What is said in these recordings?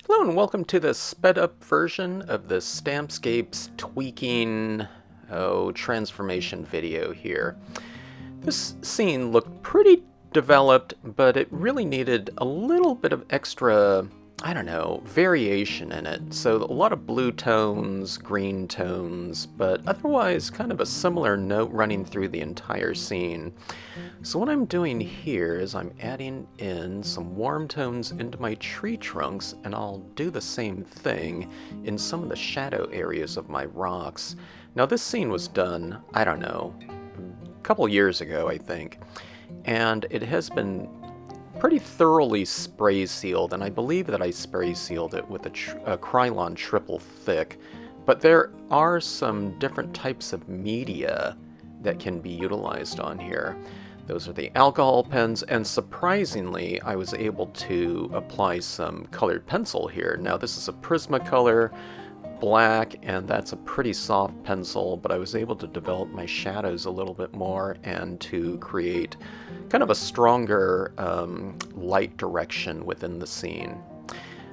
Hello and welcome to the sped up version of the Stampscapes tweaking transformation video here. This scene looked pretty developed, but it really needed a little bit of extra, variation in it. So a lot of blue tones, green tones, but otherwise kind of a similar note running through the entire scene. So what I'm doing here is I'm adding in some warm tones into my tree trunks, and I'll do the same thing in some of the shadow areas of my rocks. Now this scene was done, a couple years ago, I think, and it has been pretty thoroughly spray sealed, and I believe that I spray sealed it with a Krylon triple thick, but there are some different types of media that can be utilized on here. Those are the alcohol pens, and surprisingly, I was able to apply some colored pencil here. Now this is a Prismacolor black, and that's a pretty soft pencil, but I was able to develop my shadows a little bit more and to create kind of a stronger light direction within the scene.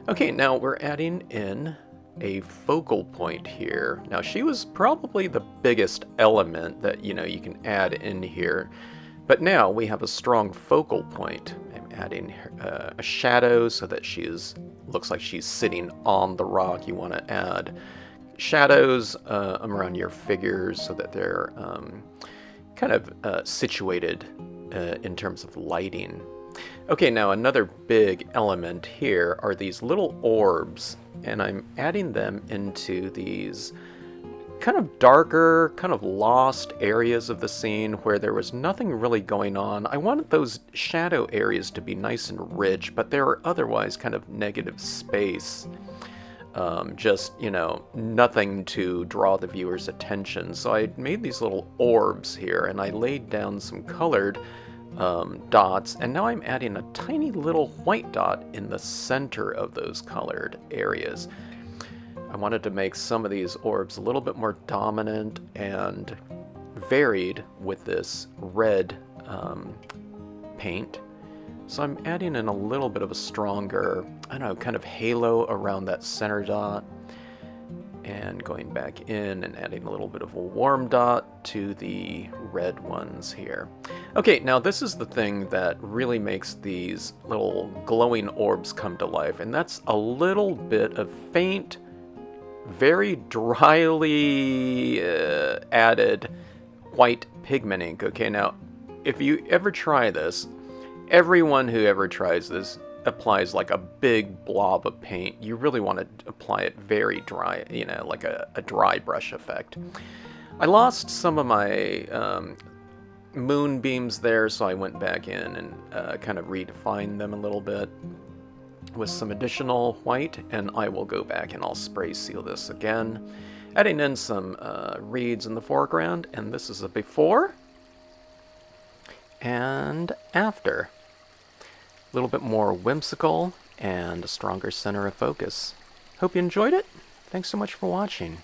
Okay, now we're adding in a focal point here. Now she was probably the biggest element that you can add in here. But now we have a strong focal point. I'm adding a shadow so that looks like she's sitting on the rock. You want to add shadows around your figures so that they're kind of situated in terms of lighting. Okay, now another big element here are these little orbs, and I'm adding them into these kind of darker, kind of lost areas of the scene where there was nothing really going on. I wanted those shadow areas to be nice and rich, but there were otherwise kind of negative space. Nothing to draw the viewer's attention. So I made these little orbs here, and I laid down some colored dots, and now I'm adding a tiny little white dot in the center of those colored areas. I wanted to make some of these orbs a little bit more dominant and varied with this red paint. So I'm adding in a little bit of a stronger, kind of halo around that center dot, and going back in and adding a little bit of a warm dot to the red ones here. Okay, now this is the thing that really makes these little glowing orbs come to life, and that's a little bit of faint, very dryly added white pigment ink. Okay, now if you ever try this, everyone who ever tries this applies like a big blob of paint. You really want to apply it very dry, like a dry brush effect. I lost some of my moonbeams there, so I went back in and kind of redefined them a little bit with some additional white, and I will go back and I'll spray seal this again, adding in some reeds in the foreground, and this is a before and after. A little bit more whimsical and a stronger center of focus. Hope you enjoyed it. Thanks so much for watching.